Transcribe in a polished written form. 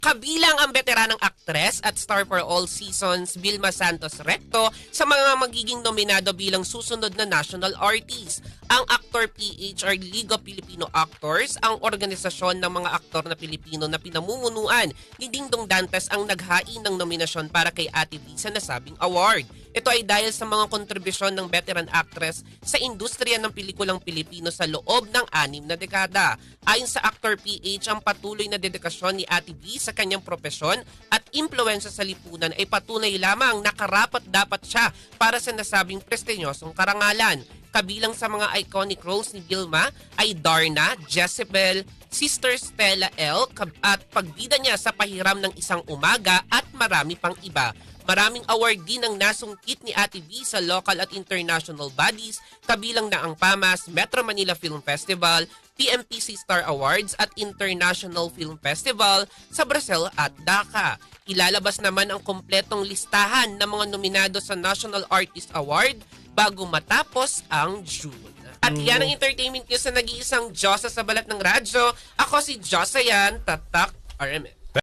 Kabilang ang veteranang aktres at star for all seasons Vilma Santos Recto sa mga magiging nominado bilang susunod na national artist. Ang Actor PH or League of Filipino Actors, ang organisasyon ng mga aktor na Pilipino na pinamumunuan ni Dingdong Dantes ang naghain ng nominasyon para kay Ate V sa nasabing award. Ito ay dahil sa mga kontribusyon ng veteran actress sa industriya ng pelikulang Pilipino sa loob ng 6 na dekada. Ayon sa Actor PH, ang patuloy na dedikasyon ni Ate V sa kanyang propesyon at impluwensya sa lipunan ay patunay lamang na karapat-dapat siya para sa nasabing prestigyosong karangalan. Kabilang sa mga iconic roles ni Vilma ay Darna, Jezebel, Sister Stella L. at pagbida niya sa Pahiram ng Isang Umaga at marami pang iba. Maraming award din ang nasungkit ni Ate V sa local at international bodies, kabilang na ang PAMAS, Metro Manila Film Festival, TMPC Star Awards at International Film Festival sa Brazil at Dhaka. Ilalabas naman ang kompletong listahan ng mga nominado sa National Artist Award bago matapos ang June. At yan ang entertainment news na nag-iisang Diyosa sa balat ng radyo. Ako si Josayan Tatak RMN.